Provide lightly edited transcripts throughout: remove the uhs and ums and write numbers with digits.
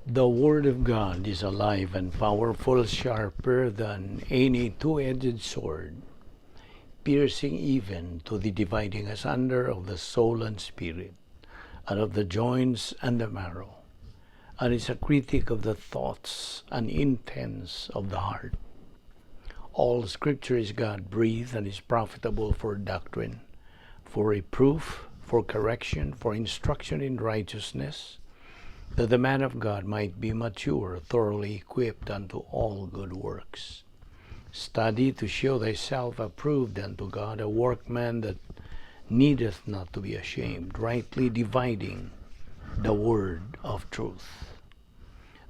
The Word of God is alive and powerful, sharper than any two-edged sword, piercing even to the dividing asunder of the soul and spirit, and of the joints and the marrow, and is a critic of the thoughts and intents of the heart. All Scripture is God-breathed and is profitable for doctrine, for reproof, for correction, for instruction in righteousness, that the man of God might be mature, thoroughly equipped unto all good works. Study to show thyself approved unto God, a workman that needeth not to be ashamed, rightly dividing the word of truth.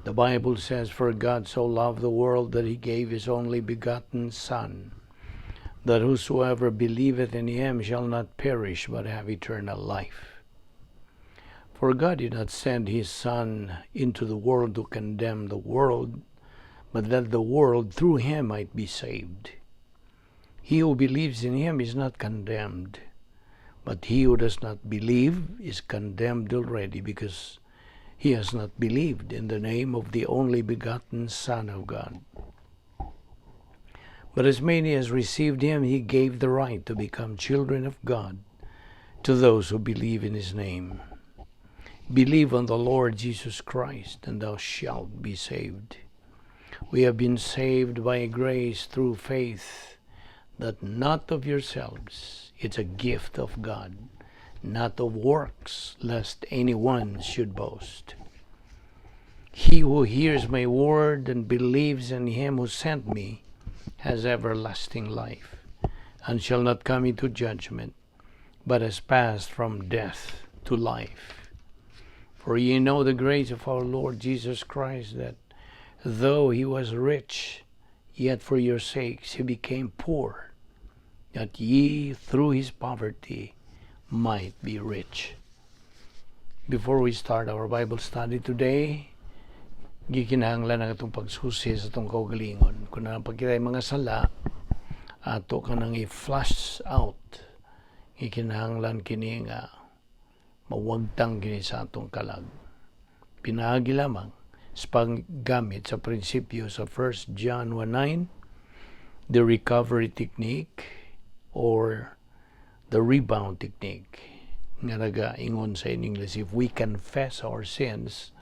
The Bible says, "For God so loved the world that he gave his only begotten Son, that whosoever believeth in him shall not perish, but have eternal life." For God did not send his Son into the world to condemn the world, but that the world through him might be saved. He who believes in him is not condemned, but he who does not believe is condemned already, because he has not believed in the name of the only begotten Son of God. But as many as received him, he gave the right to become children of God, to those who believe in his name. Believe on the Lord Jesus Christ, and thou shalt be saved. We have been saved by grace through faith, that not of yourselves, it's a gift of God, not of works, lest anyone should boast. He who hears my word and believes in him who sent me has everlasting life, and shall not come into judgment, but has passed from death to life. For ye know the grace of our Lord Jesus Christ, that though he was rich, yet for your sakes he became poor, that ye through his poverty might be rich. Before we start our Bible study today, gikinahanglan ang itong pagsusi sa itong kaugalingon. Kung napagkitay mga sala, ato ka nang i-flush out. Gikinahanglan kini nga mawagtang kini sa atong kalag. Pinaagi lamang sa paggamit sa prinsipyo sa 1 John 1:9, the recovery technique or the rebound technique. Nga nagaingon sa in English, if we confess our sins,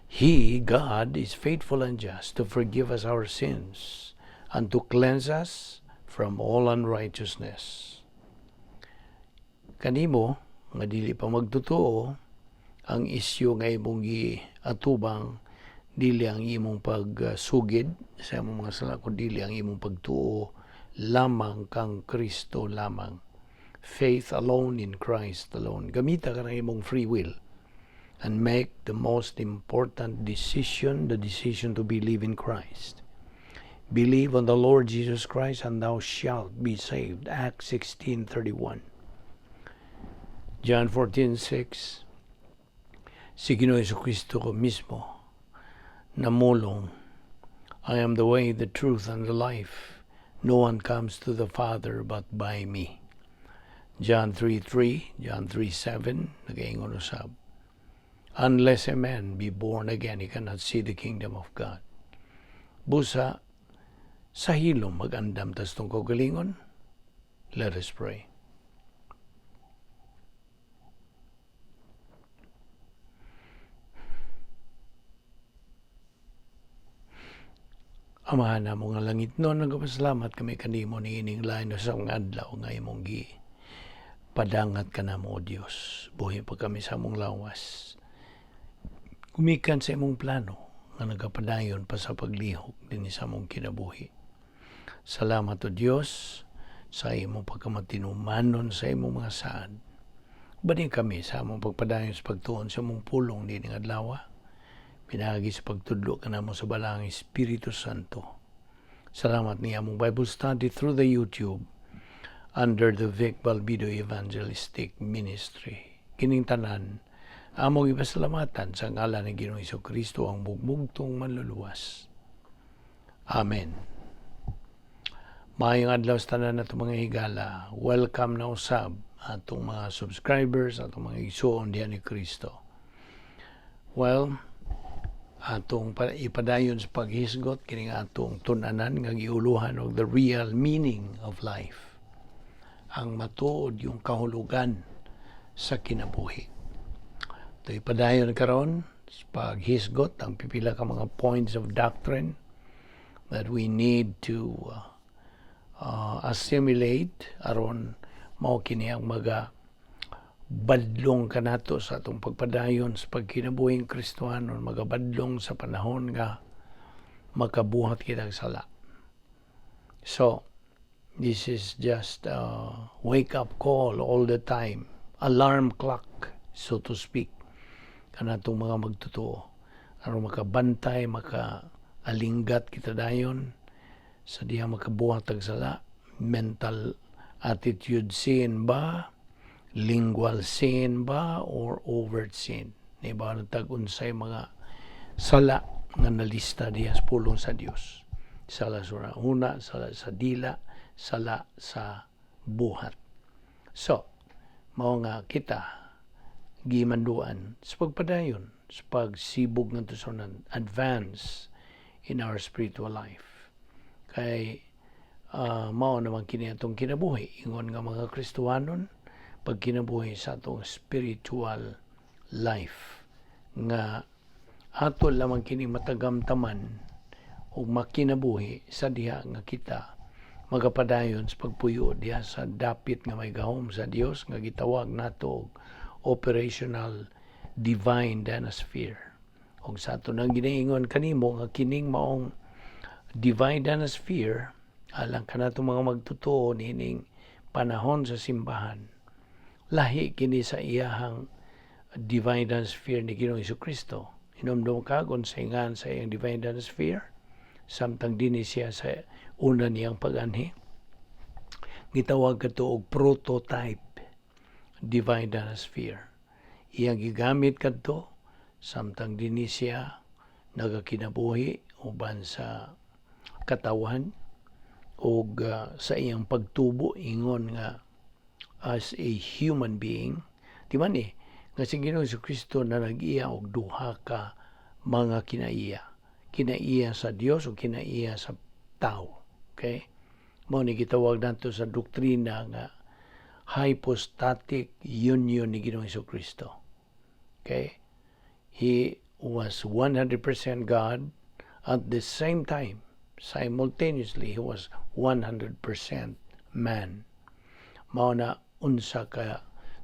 He, God, is faithful and just to forgive us our sins and to cleanse us from all unrighteousness. Kanimo, nga dili pa magtotoo, ang isyu nga imong giatubang dili ang imong pagsugid sa imong mga sala, kundi ang imong pagtuo lamang kang Kristo lamang. Faith alone in Christ alone. Gamita ka ng imong free will and make the most important decision, the decision to believe in Christ. Believe on the Lord Jesus Christ and thou shalt be saved. Acts 16:31. John 14:6. Si Ginoong Jesucristo ko mismo namulong, I am the way, the truth, and the life. No one comes to the Father but by me. John 3:3, John 3:7, nagaingon usab. Unless a man be born again, he cannot see the kingdom of God. Busa, sa hilom mag-andam tas tong kaugalingon. Let us pray. Amahan na mo nga langit no, nagpasalamat kami kanimo ni ining lain sa mga adlaw nga imong gi. Padangat ka na mo, Diyos. Buhi pa kami sa among lawas. Kumikan sa imong plano nga nagapadayon pa sa paglihok din sa among kinabuhi. Salamat o Diyos sa imong pagkamatinumanon sa imong mga saad. Banin kami sa among pagpadayon sa pagtuon sa among pulong din ng adlaw. Pinagi sa pagtudlo ka namo sa balang Espiritu Santo. Salamat niya among Bible study through the YouTube under the Balbido Evangelistic Ministry. Kining tanan, among ipasalamatan sa ngalan ng Ginoong Jesucristo ang bugmugtong manluluwas. Amen. Maayong adlaw sa tanan na itong mga higala. Welcome na usab atong mga subscribers, atong mga igsoon diyan ni Kristo. Well, atong ipadayon sa paghisgot kining atong tun-anan nga giuluhan og the real meaning of life, ang matuod yung kahulugan sa kinabuhi. Ito ipadayon karon sa paghisgot ang pipila ka mga points of doctrine that we need to assimilate aron mao kini ang magabadlong kanato sa atong pagpadayon sa pagkinabuhing Kristiyanon, magabadlong sa panahon nga makabuhat kitang sala. So, this is just a wake-up call all the time, alarm clock, so to speak, kanatong mga magtotoo. Aron makabantay, makaalinggat kita dayon sa diha makabuhat ang sala. Mental attitude sin ba, lingual sin ba, or overt sin. Iba na tag-unsay mga sala nga nalista diha sa pulong sa Dios. Sala sa una, sala sa dila, sala sa buhat. So, mao nga kita gimanduan sa pagpadayon, sa pagsibog ng tusunan, advance in our spiritual life. Kay mao naman kini atong kinabuhi, ingon nga mga Kristiyanon, pag kinabuhi sa atong spiritual life nga ato lamang kini matagamtaman o makinabuhi sa diha nga kita magapadayon sa pagpuyo diha sa dapit nga may gahom sa Dios nga gitawag nato og operational divine danosphere. Og sa ato nang ginaingon kanimo nga kining maong divine danosphere alang kanato mga magtotoo nining panahon sa simbahan, lahi kini sa iyahang divine danosphere ni Ginoong Jesucristo. Inomdom ka kung sa ingan sa iyang divine danosphere, samtang dinhi siya sa una niyang pag-anhi. Gitawag kato og prototype divine danosphere. Iyang gigamit kadto samtang dinhi siya nagakinabuhi uban sa katawan og sa iyang pagtubo ingon nga as a human being. Di man nga si Ginoong Jesucristo na nag-iya og duha ka mga kinaiya. Kinaiya sa Dios o kinaiya sa tao. Okay? Mao ni gitawag nato sa doktrina nga hypostatic union ni Ginoong Jesucristo. Okay? He was 100% God at the same time. Simultaneously, he was 100% man. Mao na unsa ka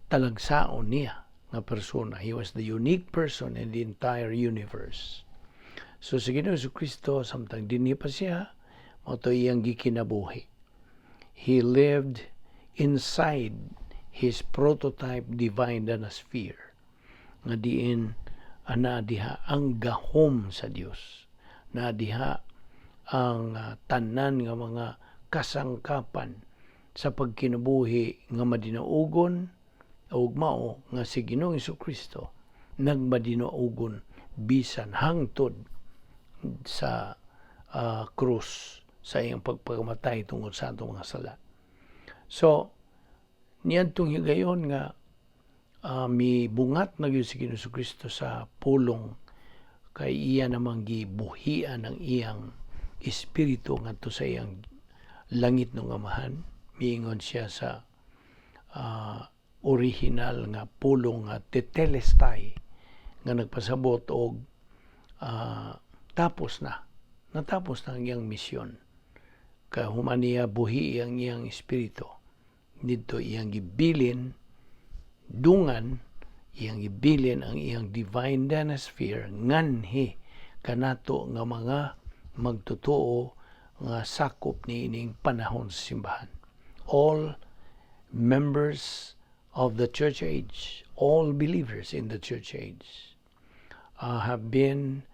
talagsaon niya nga persona. He was the unique person in the entire universe. So sa Ginoong Jesucristo, samtang dinhi pa siya, mao to iyang gikinabuhi. He lived inside his prototype divine danosphere nga diin ana diha ang gahom sa Dios, na diha ang tanan nga mga kasangkapan sa pagkinabuhi nga madinaugon ug mao nga si Ginoong Jesucristo nagmadinaugon bisan hangtod sa krus sa iyang pagpakamatay tungod sa atong mga sala. So niadtong higayon nga mibungat na gyud si Ginoong Jesucristo sa pulong kay iya namang gibuhian ang iyang espiritu ngadto sa iyang langit ng amahan. Miingon siya sa original nga pulong nga tetelestai nga nagpasabot og tapos na. Natapos na ang iyang misyon. Kaya human niya buhi ang iyang espiritu. Dito iyang gibilin, dungan, iyang gibilin ang iyang divine danosphere nganhi kanato nga mga magtotoo nga sakop ni ining panahon sa simbahan. All members of the church age, all believers in the church age have been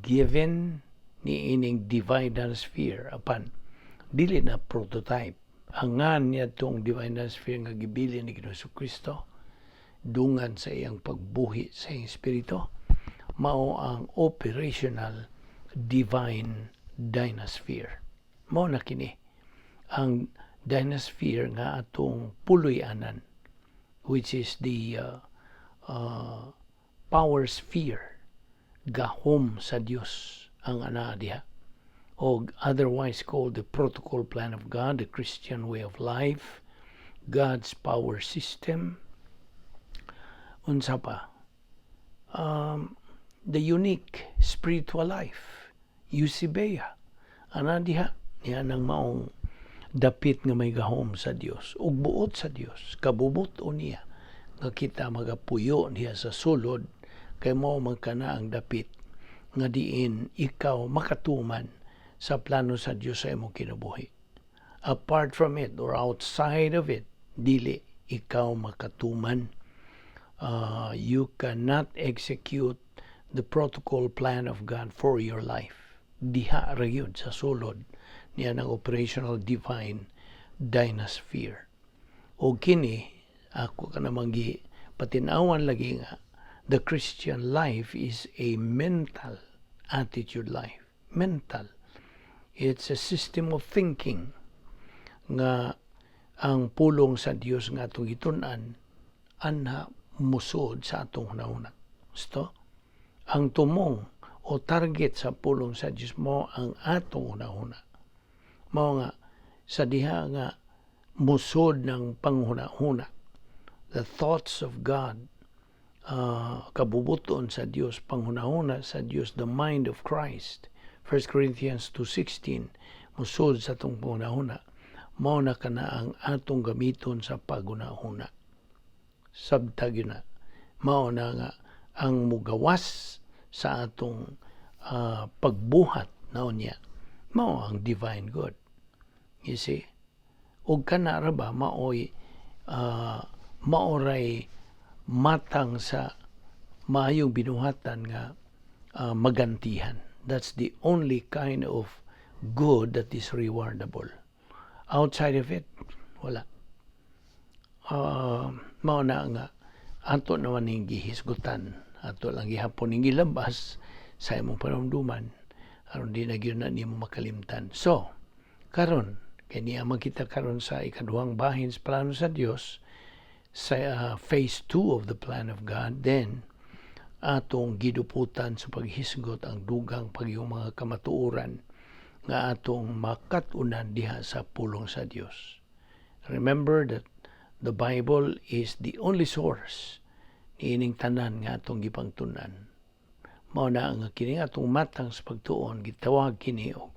given ni ining divine danosphere apan dili na prototype. Angan niya itong divine danosphere nga gibilin ni Ginoong Jesucristo dungan sa iyang pagbuhi sa iyang espiritu, mao ang operational divine dinosphere. Mao na kini ang dinosphere nga atong puloy-anan, which is the power sphere gahom sa Dios ang ana diha, o otherwise called the protocol plan of God, the Christian way of life, God's power system. Unsa pa? The unique spiritual life, Eusebia. Ana diha, niya nang maong dapit nga may gahom sa Dios ug buot sa Dios, kabubuton niya nga kita magapuyo niya sa sulod, kay mao man kana ang dapit nga diin ikaw makatuman sa plano sa Dios sa imong kinabuhi. Apart from it or outside of it, dili ikaw makatuman. You cannot execute the protocol plan of God for your life. Diha ra gyud sa sulod niya ng operational divine dynasphere. O kini, ako ka namang patinawan lagi nga, the Christian life is a mental attitude life. Mental. It's a system of thinking nga ang pulong sa Dios nga atong gitun-an anha musod sa atong hunahuna. Gusto? Ang tumong o target sa pulong sa Dios mo ang atong hunahuna. Mao nga sa diha nga musod ng panghuna-huna, the thoughts of God, kabubuton sa Dios, panghuna-huna sa Dios, the mind of Christ. 1 Corinthians 2:16, musod sa atong panghuna-huna, mao na kana ang atong gamiton sa paghuna-huna. Sabtag yun na, mao na nga ang mugawas sa atong pagbuhat na niya, mao ang divine good. You see? Ug kana ra ba maoy maoray matang sa maayong binuhatan nga magantihan. That's the only kind of good that is rewardable. Outside of it, wala. Mao na nga ato naman ning gihisgutan, ato lang gihapon ning gilabas sa imong panumduman aron di na gyud na nimo makalimtan. So karon kay niya makita karon sa ikaduhang bahin sa plano sa Dios, sa phase 2 of the plan of God, then atong giduputan sa paghisgot ang dugang pagyong mga kamatuoran nga atong makatunan diha sa pulong sa Dios. Remember that the Bible is the only source niining tanan nga atong gipangtunan. Mao na nga kini atong matang sa pagtuon gitawag kini og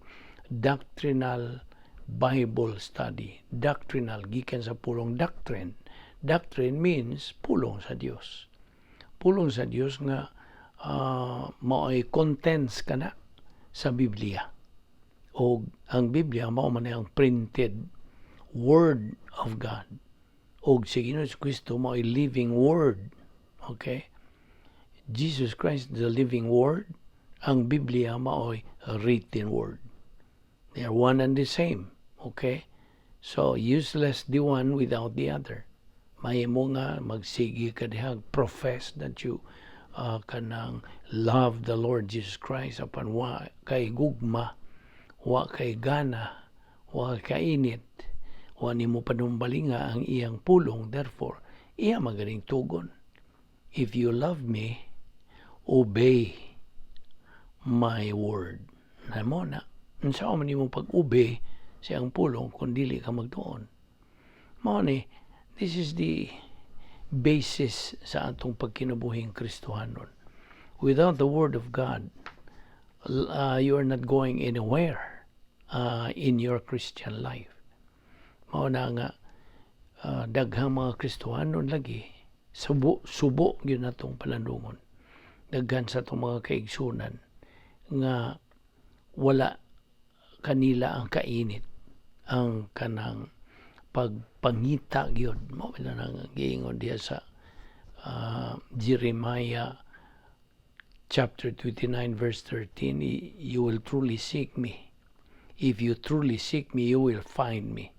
Doctrinal Bible Study. Doctrinal gikan sa pulong doctrine. Doctrine means pulong sa Dios. Pulong sa Dios nga mao'y contents kana sa Biblia. O ang Biblia mao man ang printed word of God. O si Ginoong Kristo mao'y living word. Okay? Jesus Christ the living word. Ang Biblia mao'y written word. They are one and the same. Okay? So, useless the one without the other. May mo nga magsigi ka dihag, profess that you kanang love the Lord Jesus Christ apan wa kay gugma, wa kay gana, wa kay init, wa nimo panumbalinga ang iyang pulong. Therefore, iya magaling tugon. If you love me, obey my word. Namo na. Unsa man nimo pag-obey sa ang pulong kung dili ka magtuon. Mao ni, this is the basis sa atong pagkinabuhing Kristohanon. Without the Word of God, you are not going anywhere in your Christian life. Mao na nga daghang mga Kristohanon lagi subo gyud natong panandungon. Daghan sa atong mga kaigsunan nga wala kanila ang kainit, ang kanang pagpangita gyud. Mao na nang giingon diya sa Jeremiah chapter 29 verse 13, you will truly seek me. If you truly seek me, you will find me.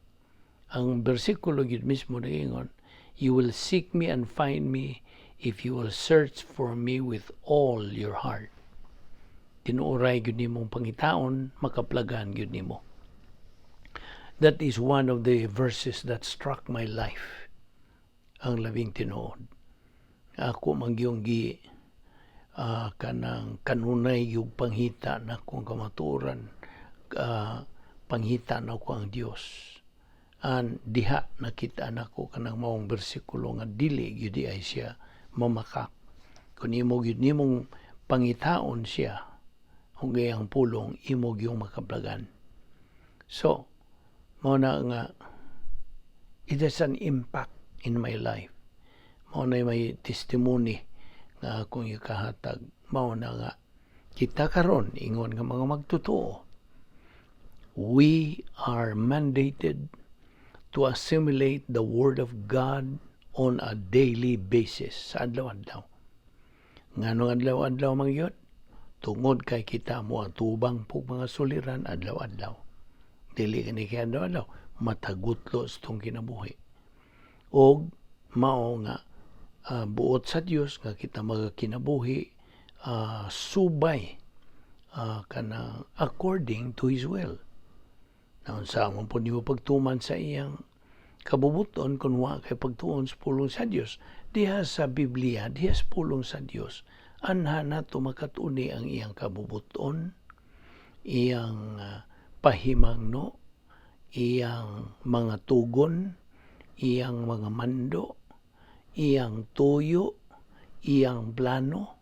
Ang bersikulo gyud mismo nagingon, you will seek me and find me if you will search for me with all your heart. Tinuoray gyud nimong pangitaon, makaplagan gyud nimo. That is one of the verses that struck my life. Ang labing tinuod. Ako mangyong kanang kanunay yung panghita na kung kamaturan, panghita na ko ang Dios. An diha nakita nako kanang maong bersikulo nga dili gyud ay siya mamakak. Kun imo gyud nimong pangitaon siya, hugay ang pulong imo gyud makablagan. So, mao na nga it has an impact in my life. Mao na may testimony nga akong ikahatag. Mao na nga kita karon ingon nga mga magtotoo. We are mandated to assimilate the Word of God on a daily basis sa adlaw-adlaw. Nganong adlaw-adlaw man yun? Tungod kay kita mo atubang po mga suliran adlaw-adlaw. Dili kani kay adlaw-adlaw, matagutlo sa itong kinabuhi. O mao nga buot sa Dios nga kita magkinabuhi subay kana according to His will. Naon sa amon po niyo pagtuman sa iyang kabubuton kung wa kay pagtuon sa pulong sa Dios, diha sa Biblia, diha sa pulong sa Dios, anha nato makatuni ang iyang kabubuton, iyang pahimangno, iyang mga tugon, iyang mga mando, iyang tuyo, iyang plano,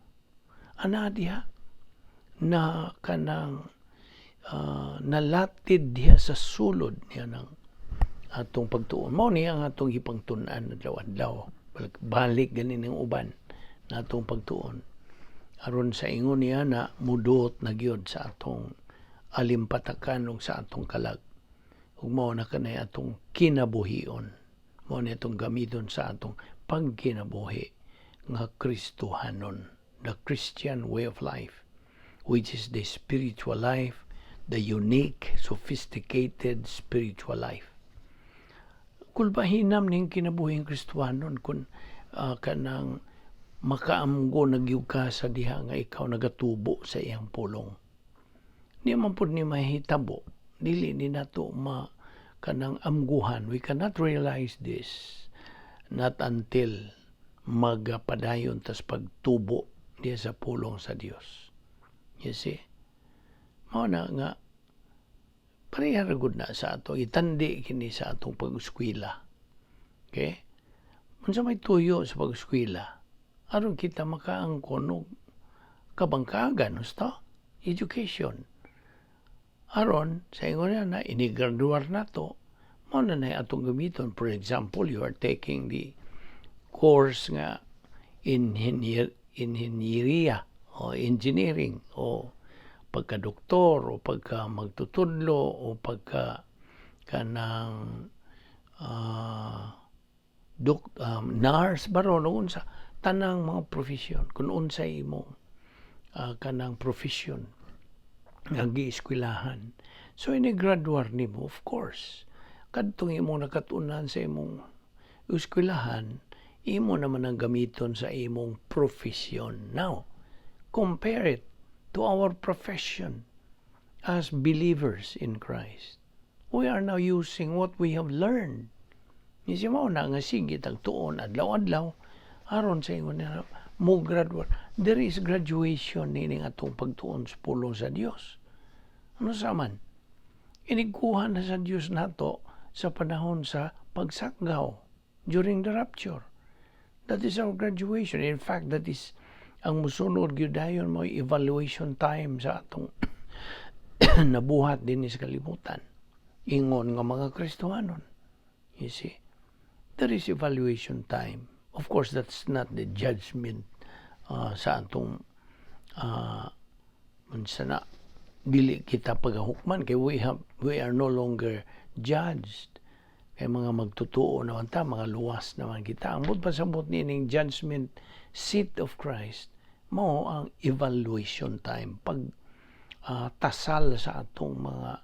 ana diha na kanang nalatid diha sa sulod niya ng atong pagtuon. Mao niya ang atong ipangtun-an adlaw-adlaw. Balik ganin ng uban na atong pagtuon. Aron sa ingon niya na mudot na gyud sa atong alimpatakan ug sa atong kalag. Ug mao na kanay atong kinabuhion. Mao ni atong gamiton sa atong pagkinabuhi nga Kristohanon, the Christian way of life, which is the spiritual life, the unique, sophisticated spiritual life. Kung bahinam ning kinabuhing Kristohanon, kung kanang makaamgo nagyug ka sa diha nga ikaw nagatubo sa iyang pulong. Di man pud ni mahitabo, dili ni nato kanang amguhan. We cannot realize this not until magapadayon tas pagtubo diya sa pulong sa Dios. You see? Mao na nga pareha ra gud na sa ato itandi kini sa atong pag-eskwela. Okay? Unsa may tuyo sa pag-eskwela? Aron kita makaangkon og kabangkagan usta education. Aron sa ingon na inigraduar nato, mao na atong gamiton. For example, you are taking the course nga inhenyeriya o engineering o pagka-doktor o pagka magtutudlo o pagka kanang nurse baron unsa tanang mga profesyon kun unsay imo kanang profession nga gieskwilahan. So ini-graduar nimo, of course, kadtong imo nakatunan sa imong eskwilahan, imo naman ang gamiton sa imong profesyon. Now, compare it to our profession as believers in Christ. We are now using what we have learned. Isip mo na nga sige tagtuon adlaw-adlaw aron sa ingon na mo graduate. There is graduation nining atong pagtuon sa pulong sa Dios. Ano sa man? Iniguha na sa Dios nato sa panahon sa pagsakgaw during the rapture. That is our graduation. In fact, that is ang musunod gyudayon mo evaluation time sa atong nabuhat din sa kalibutan. Ingon nga mga Kristohanon. You see? There is evaluation time. Of course, that's not the judgment sa atong na dili kita pagahukman kay we are no longer judged. Kay mga magtutuo naman ta, mga luwas naman kita. Ang pasabot nining judgment seat of Christ, mo ang evaluation time. Pag tasal sa atong mga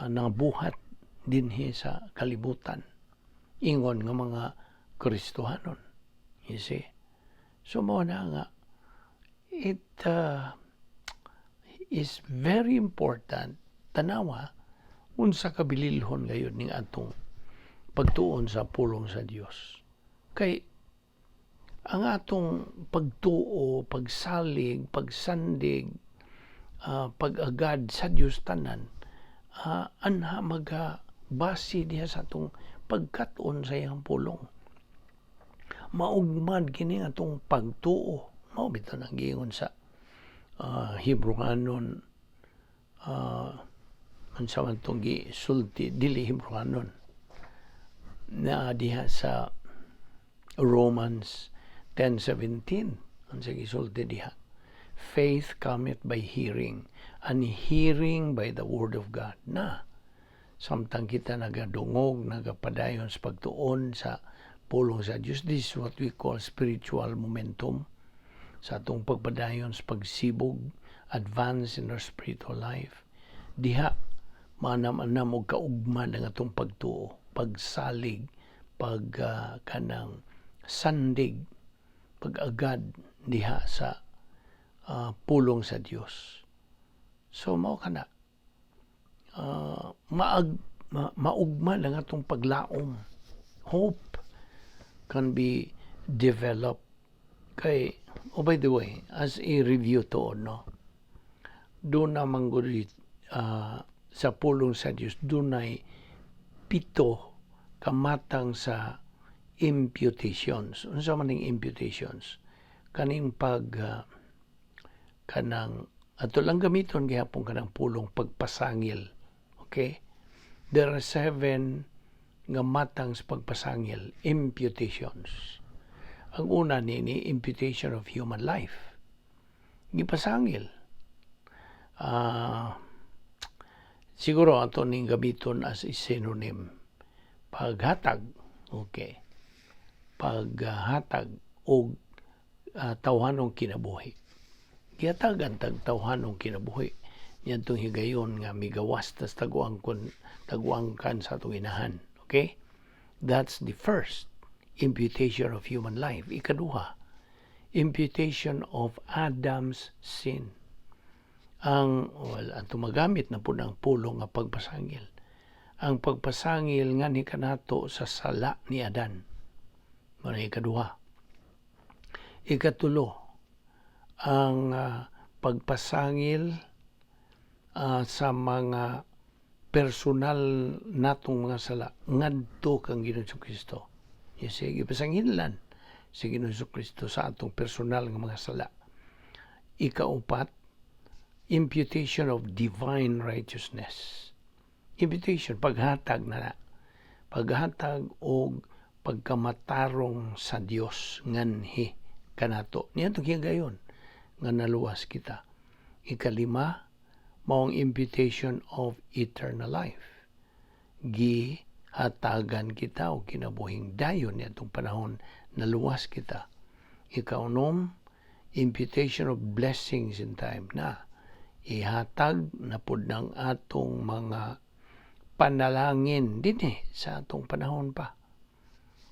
nabuhat dinhi sa kalibutan. Ingon nga mga Kristohanon. You see? So mo na nga, it is very important tanawa unsa kabililhon gayon ning atong pagtuon sa pulong sa Dios. Kay ang atong pagtuo, pagsalig, pagsandig, pag-agad sa Dios tanan, anha base diha sa atong pagkat-on sa iyang pulong. Maugmad kini atong pagtuo. Mao bitaw nang giingon sa Hebrewanon, unsa man tong gisulti, dili Hebrewanon, na diha sa Romans 10:17, unsa gisulti diha, faith cometh by hearing, and hearing by the word of God. Na samtang kita nagadungog, nagapadayon sa pagtuon sa pulong sa Dios, this is what we call spiritual momentum. Sa atong pagpadayon sa pagsibog, advance in our spiritual life, diha manam-anam og kaugmad ang atong pagtuo, pagsalig, kanang sandig, pag-agad diha sa pulong sa Dios. So mao kana, maugmad ang atong paglaom. Hope can be developed. Kay, by the way, as a review to, no, doon naman sa pulong sa Diyos, doon ay 7 kamatang sa imputations. Unsa man ning imputations? Kaning kanang ato lang gamiton gihapon kanang pulong pagpasangil. Okay? There are 7 nga matang sa pagpasangil, imputations. Ang una nini, imputation of human life. Gipasangil. Siguro ato ning gamiton as a synonym. Paghatag, okay. Paghatag og tawhanong kinabuhi. Gihatagan tag tawhanong kinabuhi. Yan tong higayon nga migawas tas taguangkan sa atong inahan. Okay? That's the first imputation of human life. Ikaduha, imputation of Adam's sin. Ang magamit na po ng pulong nga pagpasangil. Ang pagpasangil nga ni kanato sa sala ni Adan. Muna ikaduha. Ikatulo, ang pagpasangil sa mga personal natong mga sala ngadto kang Ginoong Kristo. Sige, pasanginlan si Ginoong Kristo sa atong personal nga mga sala. Ikaupat, imputation of divine righteousness. Imputation, paghatag na. Paghatag o pagkamatarong sa Dios nganhi kanato. Niyan itong higayon nga naluwas kita. Ikalima, maong imputation of eternal life. Hatagan kita o kinabuhing dayon nitong panahon na luwas kita. Ikaunom, imputation of blessings in time na ihatag na pud ng atong mga panalangin din sa atong panahon pa.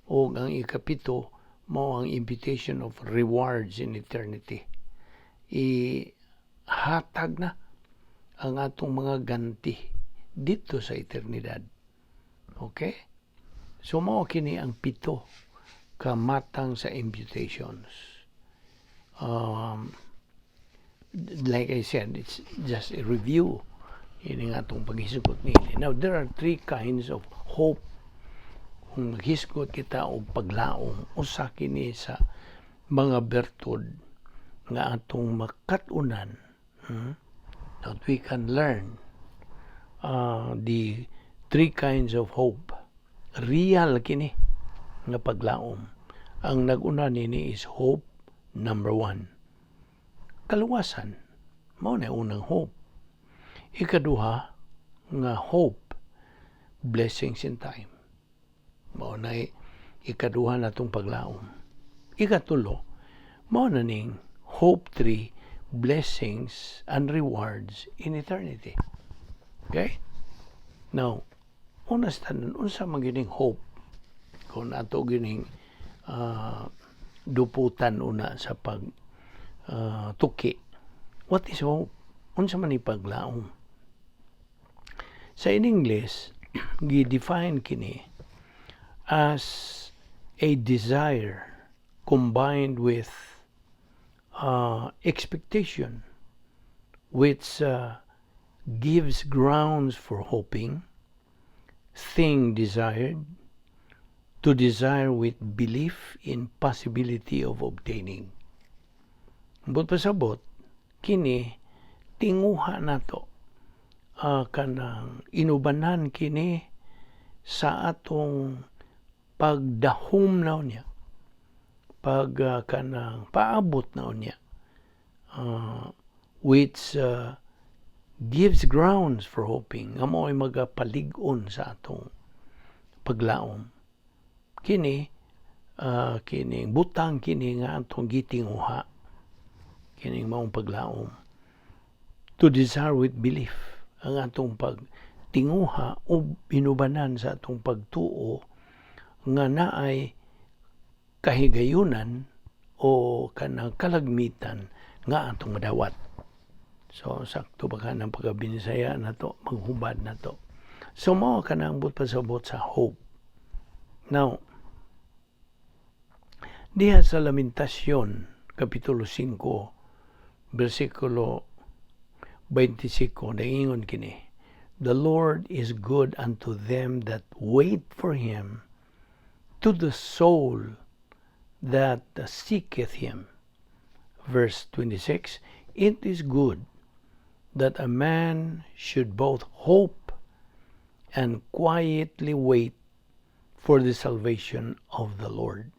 O ang ikapito, mao ang imputation of rewards in eternity. Ihatag na ang atong mga ganti dito sa eternidad. Okay? So, mao kini ang 7 kamatang sa imputations. Like I said, it's just a review. Ini nga itong paghisgot nini. Now, there are 3 kinds of hope. Kung maghisgot kita o paglaong, usa kini sa mga bertud nga atong makatunan, that we can learn the 3 kinds of hope. Real kini nga paglaom. Ang nag-una nini is hope number 1. Kaluwasan. Mao na unang hope. Ikaduha nga hope, blessings in time. Mao na ikaduha natong paglaom. Ikatulo, mao na ning hope 3, blessings and rewards in eternity. Okay? Now, unas tanan, unsa man gining hope? Kung ato gining duputan una sa tuki. What is hope? Unsa man ni paglaom? Sa in English, gi-define kini as a desire combined with expectation, which gives grounds for hoping, thing desired, to desire with belief in possibility of obtaining. But pasabot, kini tinguha nato kanang inubanan kini sa atong pagdahom na niya, kanang paabot na niya, which gives grounds for hoping nga mo'y magapalig-on sa atong paglaom. Kini butang kini nga atong gitinguha, kining maong paglaom, to desire with belief, ang atong pagtinguha o binubanan sa atong pagtuo nga naay kahigayunan o kanang kalagmitan nga atong madawat. So sakto ba ka ng pagkabinisaya na to, maghubad na to. So mao kanang pasabot sa hope. Now, diha sa Lamentasyon kapitulo 5 versikulo 25 naingon kini, the Lord is good unto them that wait for Him, to the soul that seeketh Him. Verse 26, it is good that a man should both hope and quietly wait for the salvation of the Lord.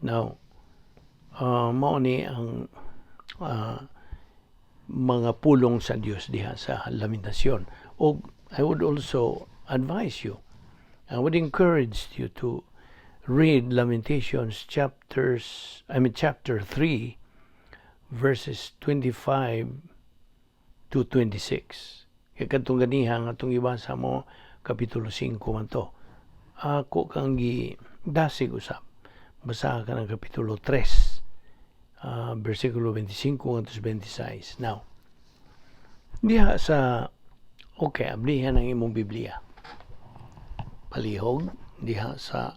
Now, mao ni ang mga pulong sa Dios diha sa Lamentasyon. O I would also advise you, I would encourage you to read Lamentations chapter 3 verses 25 to 26. Kaya katong ganiha nga itong ibasa mo kapitulo 5 man to. Ako kang dasig usap. Basa ka ng kapitulo 3, versikulo 25 hanggang 26. Now, diha sa, ablihan ang imong Biblia. Palihog, diha sa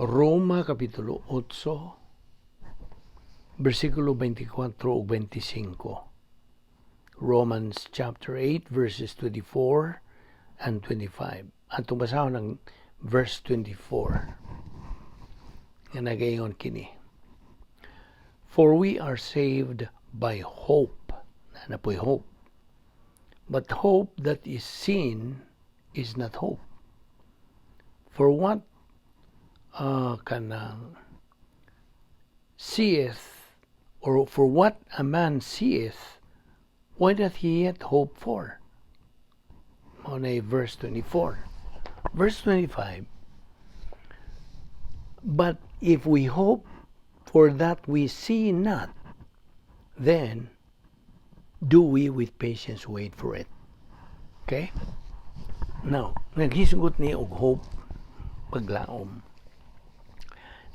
Roma kapitulo 8, versikulo 24 ug 25. Romans chapter 8, verses 24 and 25. Atong basahon ng verse 24. Nga nagaingon kini. For we are saved by hope. Napoy hope. But hope that is seen is not hope. For what seeth, or for what a man seeth, why doth he yet hope for? On verse 24. Verse 25. But if we hope for that we see not, then do we with patience wait for it. Okay? Now, naghisgot ni og hope paglaom.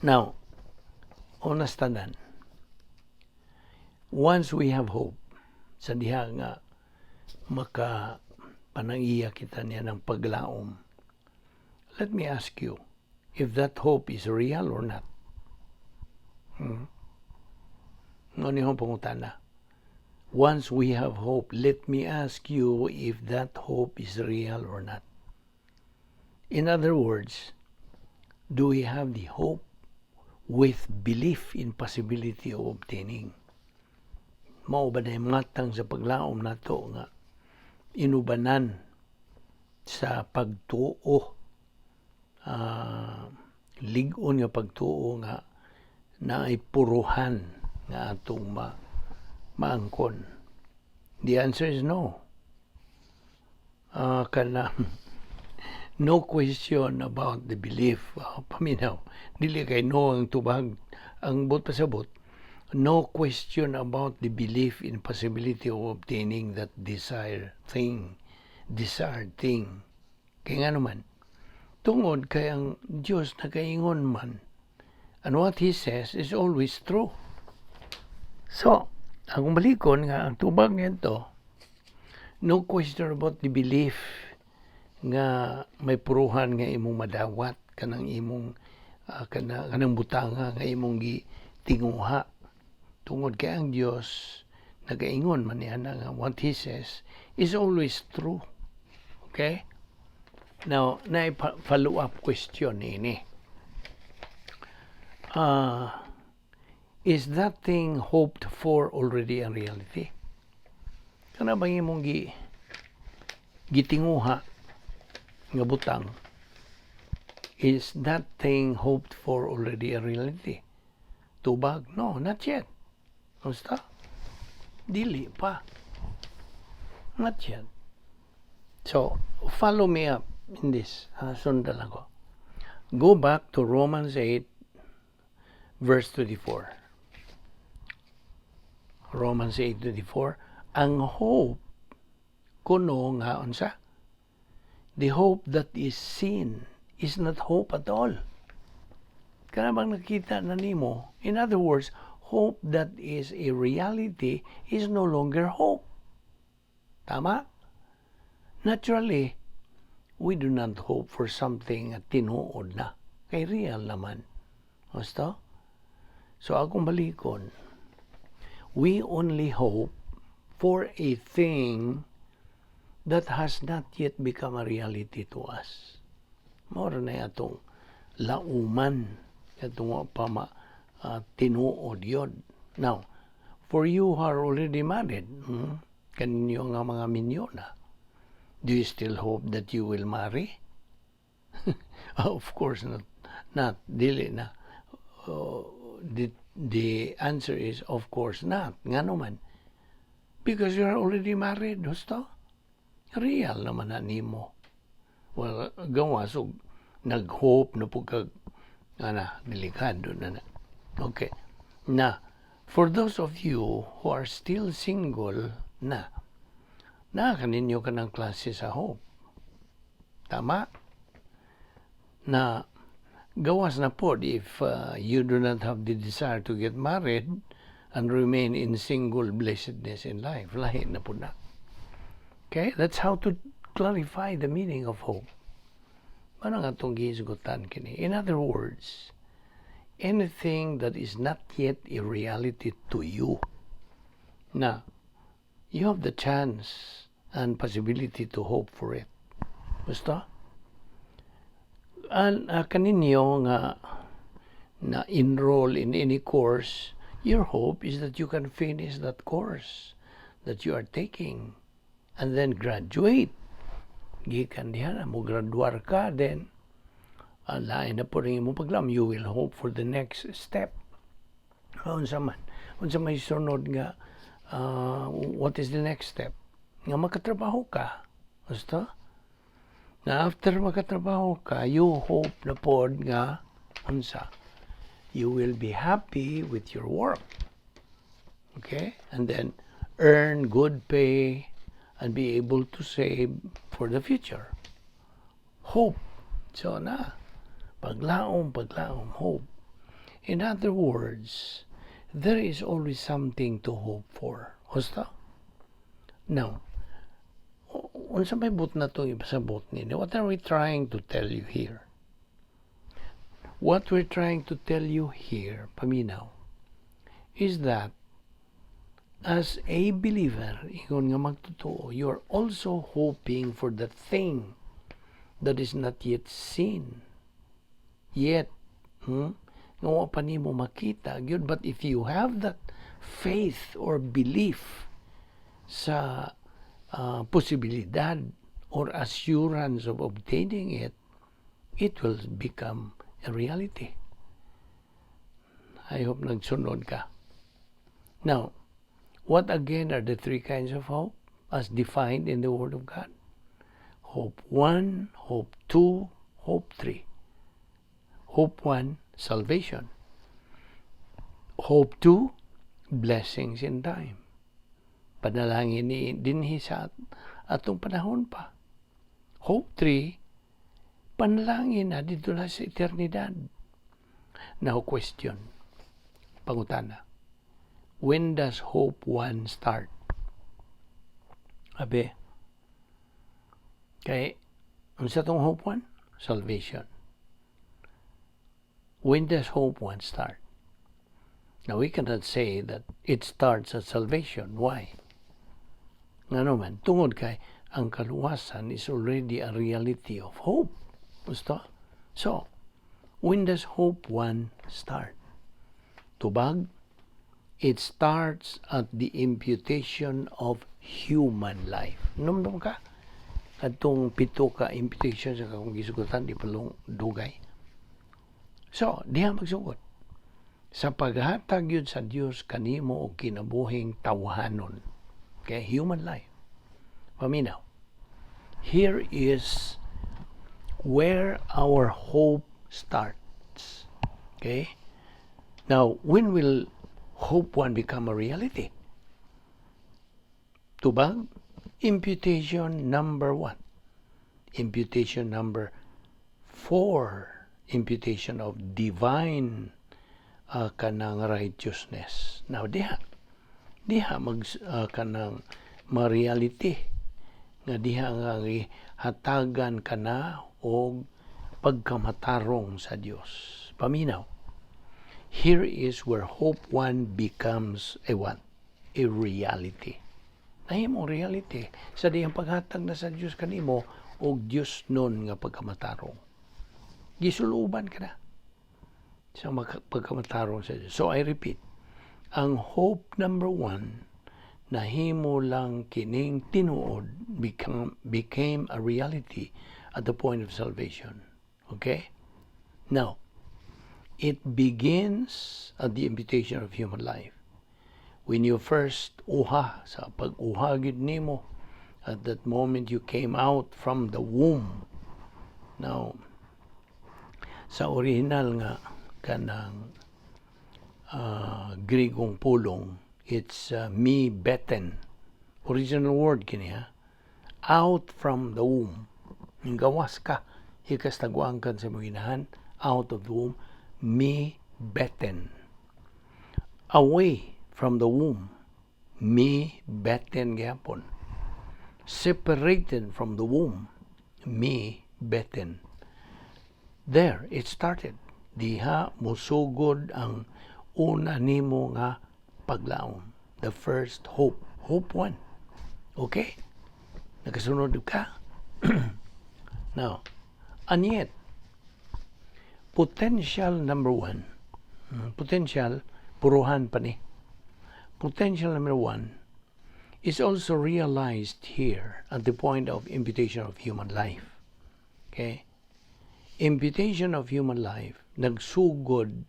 Now, honestadan, once we have hope, sa diha nga makapanangiya kita niya ng paglaom, let me ask you, if that hope is real or not. Ano yung pangutana? Once we have hope, let me ask you if that hope is real or not. In other words, do we have the hope with belief in possibility of obtaining? Mao ba na matang sa paglaom nato nga inubanan sa pagtuo, lig-on nga pagtuo nga naay puruhan nga atong maangkon? The answer is no. No question about the belief. Paminaw, dili kay no ang tubag. Ang pasabot, no question about the belief in possibility of obtaining that desired thing. Kaya nga naman, tungod kay ang Diyos nakaingon man, and what He says is always true. So, ang balikon nga, ang tubag nito, no question about the belief nga may puruhan nga imong madawat kanang imong kanang butanga nga imong gitinguha tungod kay ang Dios nagaingon man niya nga what He says is always true. Okay? Now, na follow-up question ini. Is that thing hoped for already a reality? Kana bang imong gitinguha nga butang, is that thing hoped for already a reality? Tubag? No, not yet. Basta? Dili pa. Not yet. So, follow me up in this. Sundan ako. Go back to Romans 8, verse 24. Romans 8:24. Ang hope kuno nga unsa? The hope that is seen is not hope at all. Kana bang nakita na nimo? In other words, hope that is a reality is no longer hope. Tama? Naturally, we do not hope for something at tinuod na. Kay real naman. Basta? So, akong balikon, we only hope for a thing that has not yet become a reality to us. Mora na itong lauman, itong tinuod yun. Now, for you who are already married, kaninyo nga mga minyo na, do you still hope that you will marry? Of course not. Dili na. The answer is, of course not. Nga naman. Because you are already married, gusto? Real naman na nimo. Well, gawa, so, nag-hope na po delikado na. Okay. Na, for those of you who are still single, kaninyo ka ng klase sa hope. Tama? Na, gawas na po if you do not have the desire to get married and remain in single blessedness in life. Lahi na po na. Okay? That's how to clarify the meaning of hope. Ano nga itong gihisgutan kini? In other words, anything that is not yet a reality to you, na you have the chance and possibility to hope for it. Basta? Kaninyo nga na-enroll in any course, your hope is that you can finish that course that you are taking and then graduate. Gikan diyan, mo graduar ka, then lain na po rin mo paglam, you will hope for the next step. Unsa may sunod nga, what is the next step? Nga makatrabaho ka. Basta? Na after makatrabaho ka, you hope na pod nga, you will be happy with your work. Okay? And then, earn good pay and be able to save for the future. Hope. So paglaom, hope. In other words, there is always something to hope for. Basta? Now, unsa may but na itong ipasabot nini? What are we trying to tell you here? What we're trying to tell you here, paminaw, is that as a believer, ingon nga magtotoo, you're also hoping for the thing that is not yet seen. Yet, nga pa nimo makita, yun. But if you have that faith or belief sa posibilidad or assurance of obtaining it, it will become a reality. I hope nagsunod ka. Now, what again are the three kinds of hope as defined in the Word of God? Hope 1, hope 2, hope 3. Hope 1, salvation. Hope 2, blessings in time. Panalangin ni dinhi sa atong panahon pa. Hope 3, panalangin na dito na sa eternidad. Now question, pangutana, when does hope 1 start? Abe, kay, ano sa itong hope 1? Salvation. When does hope one start? Now, we cannot say that it starts at salvation. Why? Nga naman, tungod kay ang kaluwasan is already a reality of hope. Gusto? So, when does hope one start? Tubag, it starts at the imputation of human life. Numdum ka? Atong pito ka imputation sa kakong gisugutan, di palong dugay. So, diha magsugot. Sa paghatag yun sa Diyos kanimo o kinabuhing tawhanon. Okay, human life. Paminaw. Here is where our hope starts. Okay? Now, when will hope one become a reality? Tubag? Imputation number 1. Imputation number 4. Imputation of divine kanang righteousness. Now, diha mag kanang ma-reality nga diha nga hatagan kana og pagkamatarong sa Dios. Paminaw. Here is where hope one becomes a what? A reality. Nahimong reality sa diyang paghatag na sa Dios kanimo og Dios nun nga pagkamatarong. Gisuluban ka na sa pagkamatarong sa Diyos. So I repeat, ang hope number 1, nahimo lang kining tinuod became a reality at the point of salvation. Okay? Now, it begins at the imputation of human life. When you first sa pag-uhagid nimo, at that moment you came out from the womb. Now, sa original nga kanang Grigong pulong, it's me beten. Original word kini ha. Out from the womb. Yung gawas ka, ikas tagwaangkan sa mga out of the womb, me beten. Away from the womb, me beten gyapon. Separated from the womb, me beten. There, it started. Diha musugod ang una nimo nga paglaom. The first hope. Hope 1. Okay? Nakasunod ka? Now, and yet, potential number 1, potential, puruhan pa ni. Potential number 1 is also realized here at the point of imputation of human life. Okay? Imputation of human life, nagsugod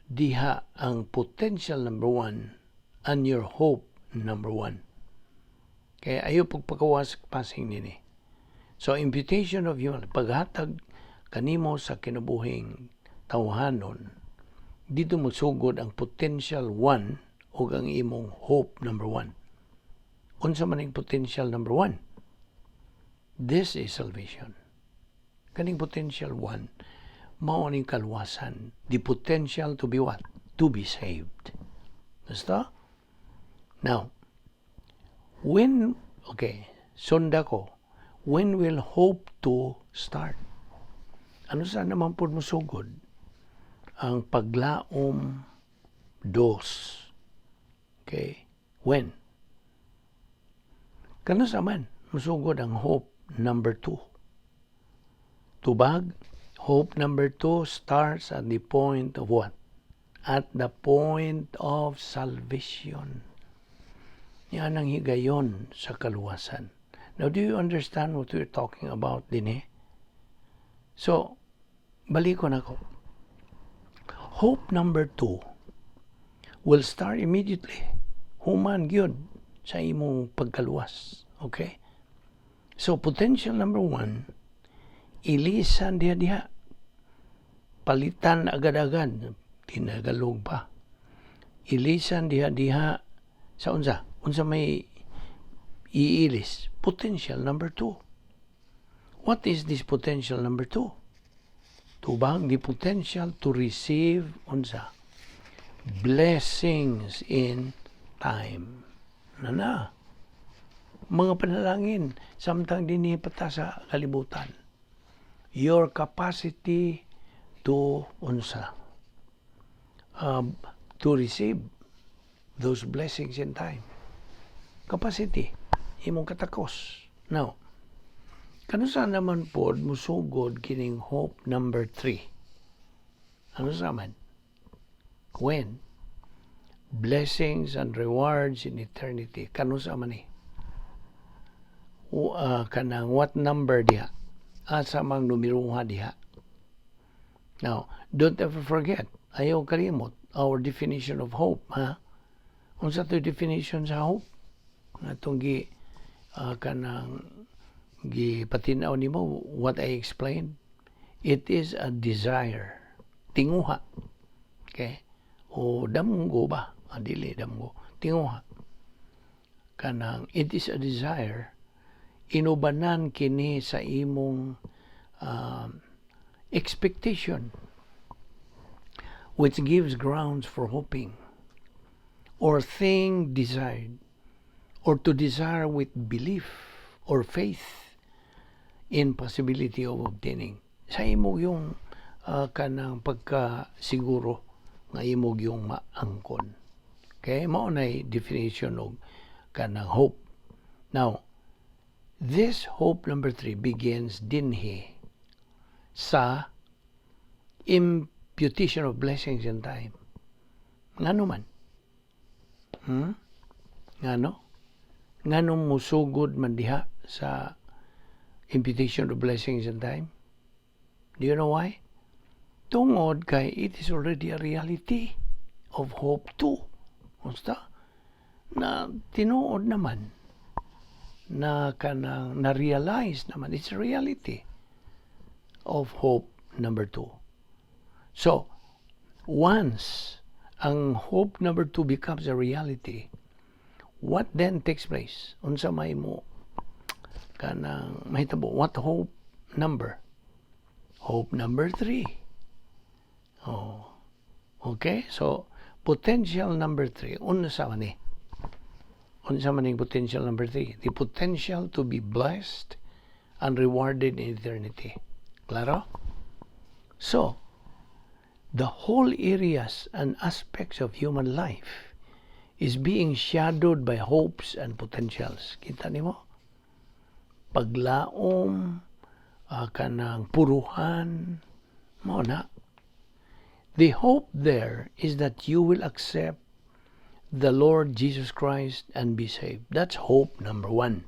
diha ang potential number 1 and your hope number 1. Kaya ayaw pagpakawas passing nini. So, imputation of human life, paghatag kanimo sa kinabuhing tawhanon, dito magsugod ang potential 1 o ang imong hope number 1. Unsa man ang potential number 1? This is salvation. Kaning potential 1, mao ning kalwasan. The potential to be what? To be saved. Basta? Now, sunda ko, when will hope to start? Ano sa naman po musugod? Ang paglaom 2. Okay? When? Kano sa man musugod ang hope number 2? Tubag, hope number 2 starts at the point of what? At the point of salvation. Yan ang higayon sa kaluwasan. Now, do you understand what we're talking about din So, balik ko na ko. Hope number 2 will start immediately. Human gyud sa imong pagkaluwas. Okay? So, potential number 1, ilisan diha. Palitan agad-agad. Tinagalog pa. Ilisan diha sa unsa? Unsa may iilis? Potential number 2. What is this potential number 2? Tubag, the potential to receive unsa? Blessings in time. Nana. Mga panalangin, samtang dinipata sa kalibutan. Your capacity to unsa to receive those blessings in time. Capacity, imong katakos. Now, kanusa naman pod musugod kining hope number 3? Ano sa man? When? Blessings and rewards in eternity. Kanusa man ni? Kanang what number diha? Asa mang numeroha diha? Now, don't ever forget, ayaw kalimot, our definition of hope, ha? Unsa to definition sa hope? Atong kanang patinaw nimo what I explained. It is a desire, tinguha. Okay? O damgo ba? Dili damgo, tinguha. Kanang it is a desire, inubanan kini sa imong expectation, which gives grounds for hoping, or thing desired, or to desire with belief or faith in possibility of obtaining. Sa imo yung kanang pagkasiguro nga imo yung maangkon. Okay? Mao nay definition of kanang hope. Now, this hope number 3 begins dinhi sa imputation of blessings in time. Ngano man? Ngano? Nganong musugod man diha sa imputation of blessings in time? Do you know why? Tungod kay it is already a reality of hope too. Basta na tinuod naman na kanang na-realize naman, it's a reality of hope number 2. So, once ang hope number 2 becomes a reality, what then takes place? Unsa may mo kanang mahitabo? What hope number? Hope number 3. Oh. Okay? So, potential number 3. Unsa man ni? Unsa man ning potential number 3? The potential to be blessed and rewarded in eternity. Claro? So, the whole areas and aspects of human life is being shadowed by hopes and potentials. Kita nimo? Paglaom, kanang puruhan, mo na. The hope there is that you will accept the Lord Jesus Christ and be saved. That's hope number 1.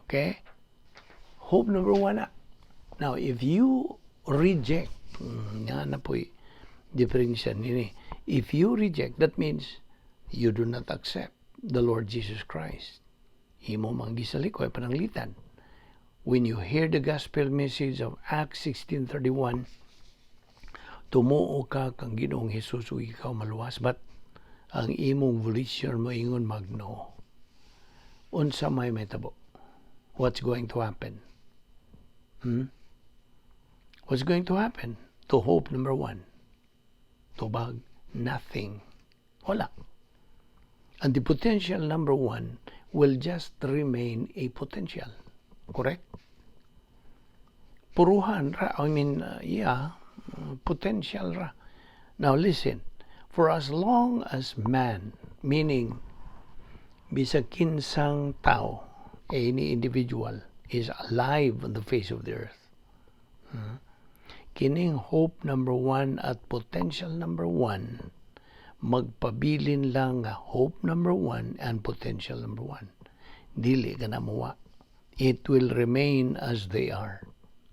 Okay? Hope number 1 na. Now, if you reject, nga na po'y differentiation nini. If you reject, that means you do not accept the Lord Jesus Christ. Imo manggisalikoy pananglitan. When you hear the gospel message of Acts 16:31, tumuo ka kang Ginoong Hesus ug ikaw maluwas, but ang imong volition mo ingon magno. Unsa may metabo? What's going to happen? What's going to happen to hope number 1? Tubag, nothing. Wala. And the potential number 1 will just remain a potential. Correct? Puruhan ra. Potential ra. Now listen, for as long as man, meaning bisag kinsang tao, any individual, is alive on the face of the earth, kining hope number 1 at potential number 1, magpabilin lang nga hope number 1 and potential number 1. Dili ka na muwa. It will remain as they are.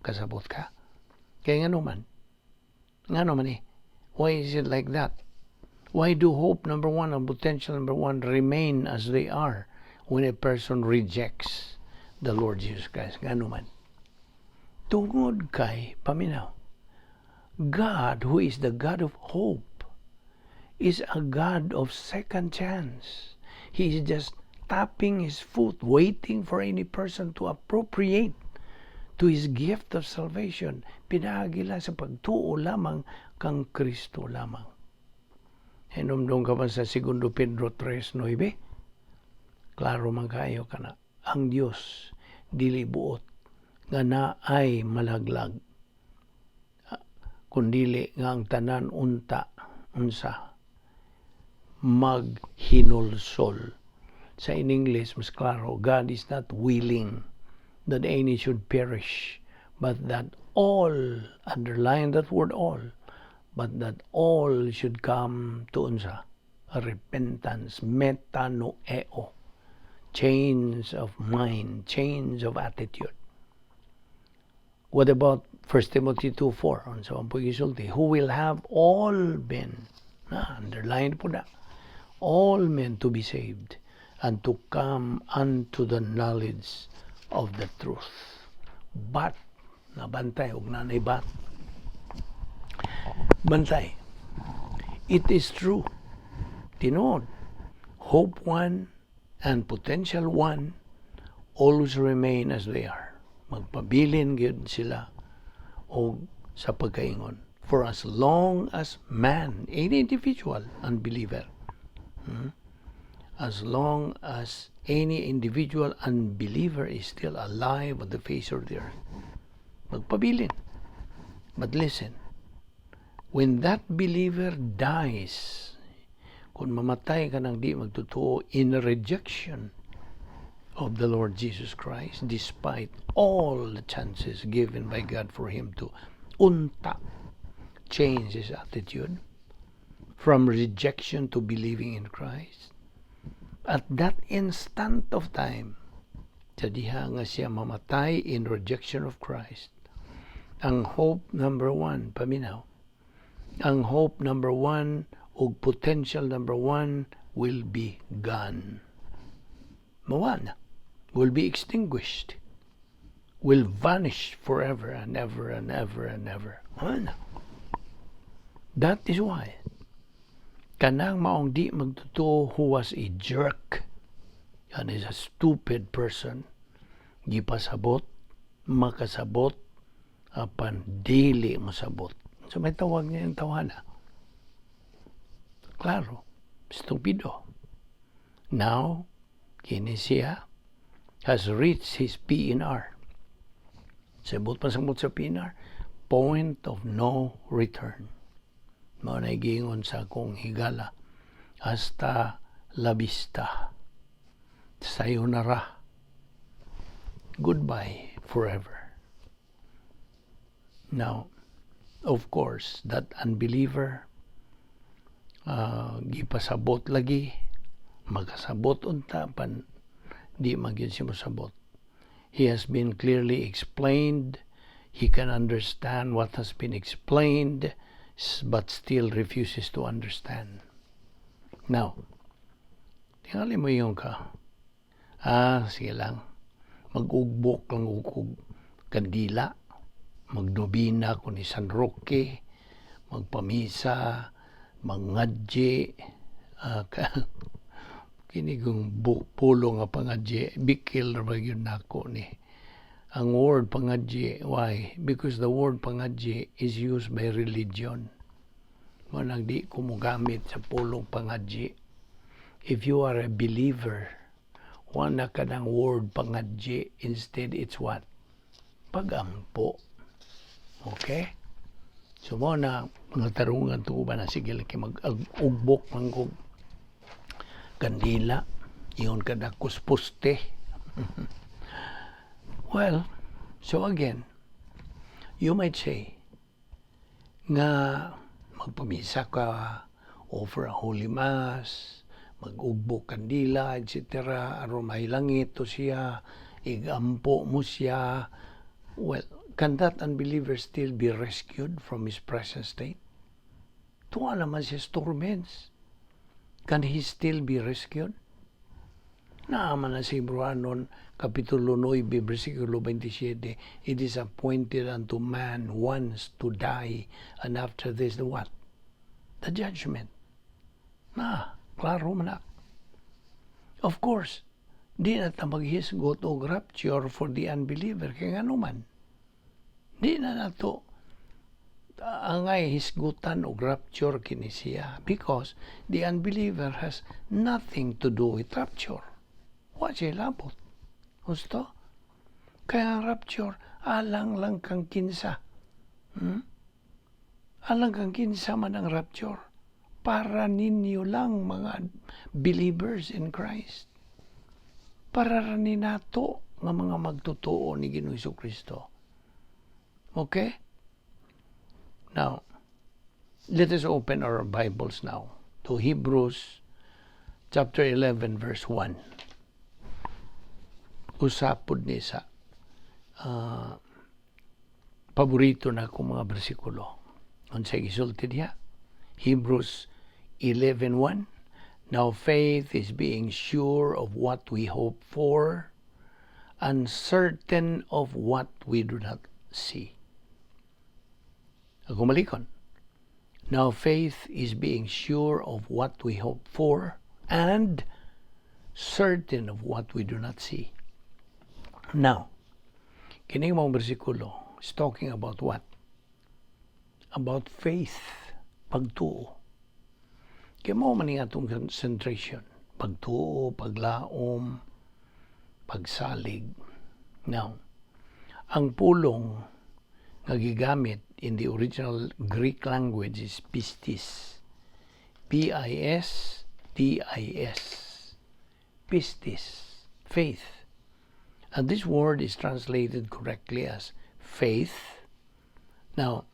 Kasabot ka? Kaya nga naman. Nga naman eh. Why is it like that? Why do hope number 1 and potential number 1 remain as they are when a person rejects the Lord Jesus Christ? Nga naman. Tungod kay, paminaw, God, who is the God of hope, is a God of second chance. He is just tapping his foot, waiting for any person to appropriate to his gift of salvation. Pinagi lang sa pagtuo lamang kang Kristo lamang. Hinumdum ka ba sa 2 Pedro 3:9? Klaro man kayo ka na. Ang Diyos dili buot nga na ay malaglag. kundili nga ang tanan unsa maghinulsol. Sa in English, mas klaro, God is not willing that any should perish, but that all, underline that word all, but that all should come to unsa? A repentance, metanoeo, change of mind, change of attitude. What about 1 Timothy 2:4? Unsa ang pag-isulti? Who will have all men, underline po na, all men to be saved and to come unto the knowledge of the truth. But, nabantay, huwag na naibat. Bantay. It is true. Tinood, hope one and potential one always remain as they are. Magpabilin gyud sila o sa pagkaingon. For as long as man, any individual, unbeliever, as long as any individual unbeliever is still alive on the face of the earth, magpabilin. But listen, when that believer dies, kung mamatay ka ng di magtotoo in rejection of the Lord Jesus Christ, despite all the chances given by God for him to change his attitude from rejection to believing in Christ, at that instant of time, sa diha nga siya mamatay in rejection of Christ, ang hope number one, paminaw, ang hope number one o potential number one will be gone. Mawana, will be extinguished, will vanish forever and ever and ever and ever. Mawana. That is why kanang maong di magtotoo who was a jerk, yan is a stupid person, gipasabot, makasabot, apan dili masabot. So may tawag niya yung tawana. Claro, stupido. Now, kini siya has reached his PNR. Sabot pasabot sa PNR, point of no return. Mao na giingon sa akong higala, hasta la vista, sayonara, goodbye forever. Now, of course, that unbeliever, gipasabot lagi, magkasabot unta, pan di magyud siya masabot. He has been clearly explained, he can understand what has been explained, but still refuses to understand. Now, tingali mo yung ka, sige lang, mag-ugbok lang ukog kandila, magnobina ko ni San Roque, magpamisa, mangadje, kinigong pulo nga pangadje, bikil na ba yun nako ni. Ang word pangadje, why? Because the word pangadje is used by religion. Manang di ko mo gamit sa pulong pangadje. If you are a believer, wala ka ng word pangadje. Instead, it's what? Pagampo. Okay? So mo na mga tarungan to ba na sige laki mag-ugbok manggog kandila. Iyon ka na kuspuste. Well, so again, you might say nga magpamisa ka, offer a holy mass, mag-ugbok kandila, etc. Aron may langit to siya, igampo mo siya. Well, can that unbeliever still be rescued from his present state? Tuwa naman siya torments. Can he still be rescued? Naaman na si Hebreanon, Kapitulo 9, versikulo 27, it is appointed unto man once to die, and after this, the what? The judgment. Klaro man. Of course, di na ta maghisgot o rapture for the unbeliever, kaya nga naman. Di na nato angay hisgutan o rapture kini siya, because the unbeliever has nothing to do with rapture. Wa siya labot. Gusto? Kaya rapture, alang lang kang kinsa. Alang kang kinsa man ang rapture. Para ninyo lang mga believers in Christ. Para rin nato nga mga magtotoo ni Ginoong Jesucristo. Okay? Now, let us open our Bibles now to Hebrews chapter 11 verse 1. Usapod ni sa paborito na akong mga bersikulo. Unsay gisulti diha? Hebrews 11:1. Now faith is being sure of what we hope for, and certain of what we do not see. Ako malikon. Now faith is being sure of what we hope for, and certain of what we do not see. Now, kining mong bersikulo is talking about what? About faith, pagtuo. Kaya mo man atong concentration, pagtuo, paglaom, pagsalig. Now, ang pulong nga gigamit in the original Greek language is pistis. P-I-S-T-I-S. Pistis, faith. And this word is translated correctly as faith. Now,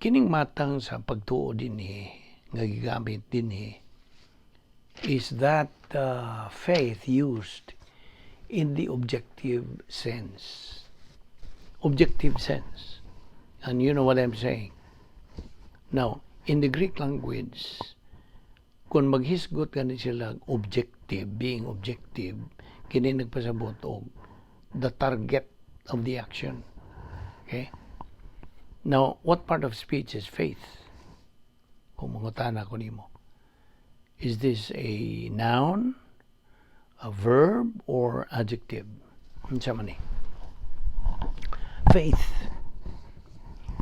kining matang sa pagtuo din nga gigamit din is that faith used in the objective sense. Objective sense. And you know what I'm saying? Now, in the Greek language, kung maghisgot ganit sila objective, being objective, kini nagpasabot og the target of the action. Okay? Now, what part of speech is faith? Kung mangutana ko nimo. Is this a noun, a verb, or adjective? Unsa man ni? Faith.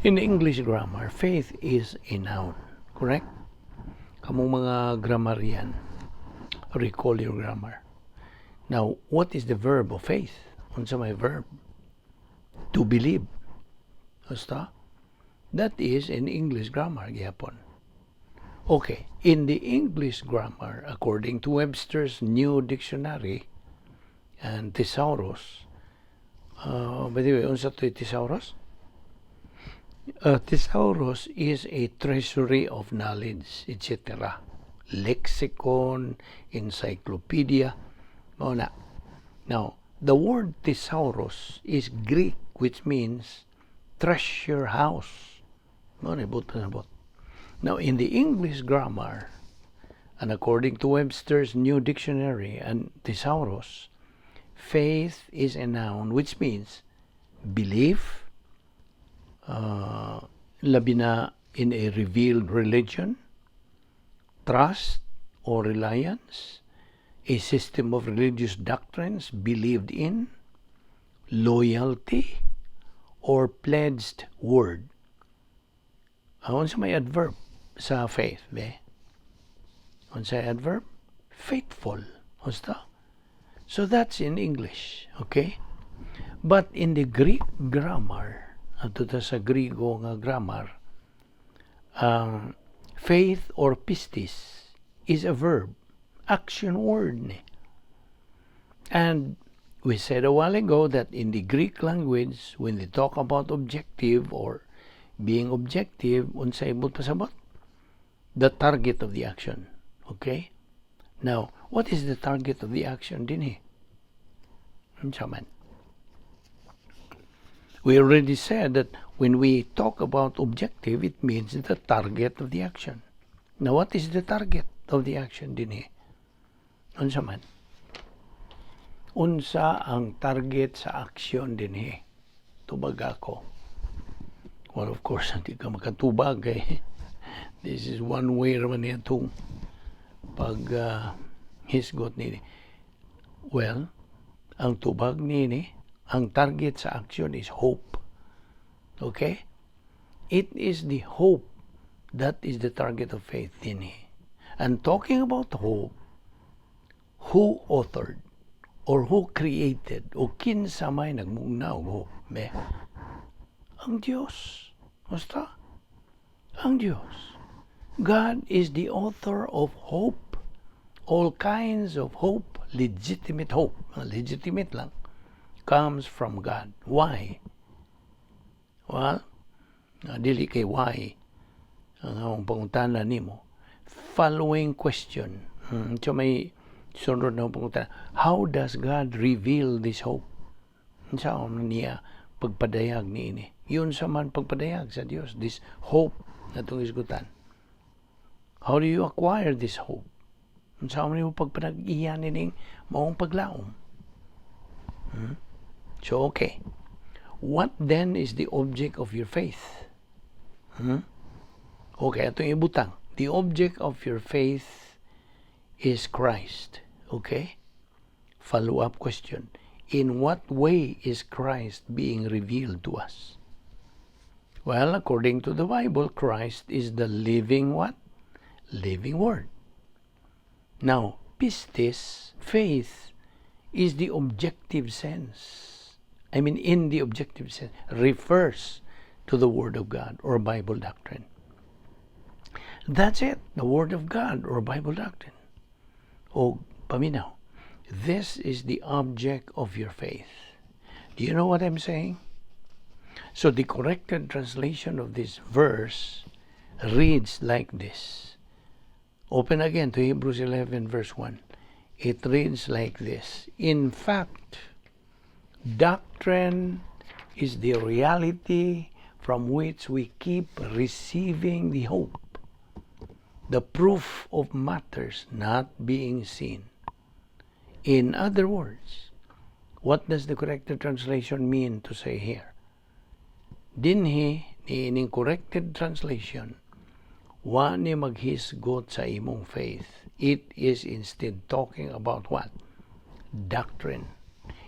In English grammar, faith is a noun. Correct? Kamong mga grammarian, recall your grammar. Now, what is the verb of faith? Unsa may verb? To believe. Basta? That is in English grammar, gihapon. Okay, in the English grammar, according to Webster's New Dictionary and Thesaurus, by the way, unsa to Thesaurus? Thesaurus is a treasury of knowledge, etc. Lexicon, encyclopedia, na. Now, the word thesaurus is Greek, which means treasure house. Now, in the English grammar, and according to Webster's New Dictionary and Thesaurus, faith is a noun, which means belief, labi na in a revealed religion, trust or reliance, a system of religious doctrines believed in, loyalty, or pledged word. Unsa may adverb sa faith, be? Unsa adverb? Faithful. Basta? So that's in English, okay? But in the Greek grammar, ato ta sa Grigo nga grammar, faith or pistis is a verb, action word ni. And we said a while ago that in the Greek language, when they talk about objective or being objective, unsay ibot pasabot? The target of the action. Okay? Now, what is the target of the action dinhi? Unsa man? We already said that when we talk about objective, it means the target of the action. Now, what is the target of the action dinhi? Unsa man? Unsa ang target sa action dinhi? Tubag ako. Well, of course, hindi ka makatubag eh. This is one way naman niya itong hisgot nini. Well, ang tubag nini, ang target sa action is hope. Okay? It is the hope that is the target of faith nini. And talking about hope, who authored or who created o kinsa may nagmugnaw hope? Be? Ang Diyos. Basta? ang Diyos. God is the author of hope. All kinds of hope, legitimate hope, legitimate lang, comes from God. Why? Well, dili kay why ang akong pangutana nimo. Following question. So may sunod na pangutana. How does God reveal this hope? Saan niya pagpadayag ni ini? Yun sa man pagpadayag sa Dios, this hope na itong isgutan. How do you acquire this hope? Saan mo pagpadag-iyan nining maong paglaom? So, okay. What then is the object of your faith? Okay, itong ibutang. The object of your faith is Christ. Okay? Follow-up question. In what way is Christ being revealed to us? Well, according to the Bible, Christ is the living what? Living Word. Now, pistis, faith, is the objective sense. I mean, in the objective sense, refers to the Word of God or Bible doctrine. That's it, the Word of God or Bible doctrine. O, paminaw, this is the object of your faith. Do you know what I'm saying? So the corrected translation of this verse reads like this. Open again to Hebrews 11 verse 1. It reads like this. In fact, doctrine is the reality from which we keep receiving the hope, the proof of matters not being seen. In other words, what does the corrected translation mean to say here? Dinhi, niining corrected translation, wa ni maghisgot sa imong faith. It is instead talking about what? Doctrine.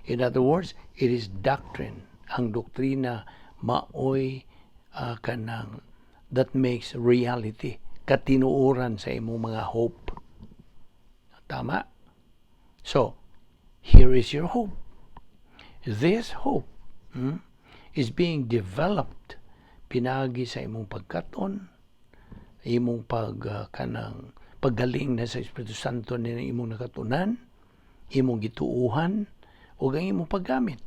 In other words, it is doctrine. Ang doktrina maoy kanang that makes reality, katinuoran sa imong mga hope. Tama? So, here is your hope. This hope is being developed pinagi sa imong pagkaton, imong paggaling na sa Espiritu Santo na imong nakatunan, imong gituuhan, o ang imong paggamit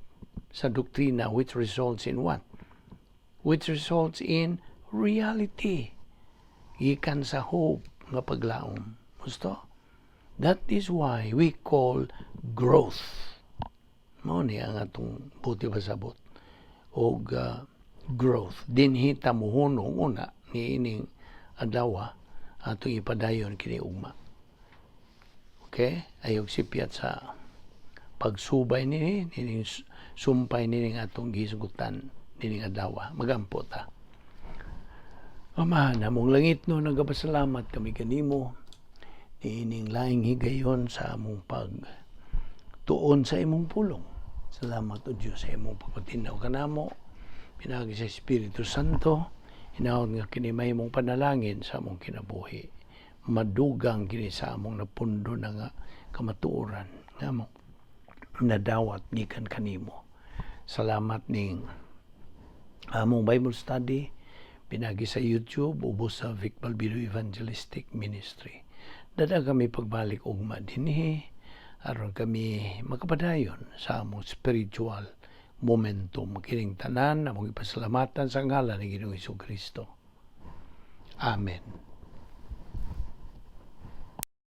sa doktrina which results in what? Which results in reality. Ikan sa hope nga paglaom. Gusto? That is why we call growth. Mao ni ang atong buti pasabot. O growth. Dinhi tamuhunong una ni ining adlaw atong ipadayon kini ugma. Okay? Ayog sipyat sa pagsubay nining sumpay nining atong gisgutan nining adlaw. Magampo ta. Ama, namong langit no, nagapasalamat kami kanimo nining laing higayon sa among tuon sa imong pulong. Salamat o Diyos sa imong pagpatinaw kanamo, pinagi sa Espiritu Santo, hinahon nga kinimay mong panalangin sa among kinabuhi. Madugang kini sa among napundo na nga kamatuoran, nga mo nadawat gikan kanimo. Salamat ning among Bible study, pinagi sa YouTube, ubos sa Vic Balbido Evangelistic Ministry. Dada kami pagbalik ugma dinhi, aron kami makapadayon sa among spiritual momentum. Kining tanan, among ipasalamatan sa ngalan ni Ginoong Hesukristo. Amen.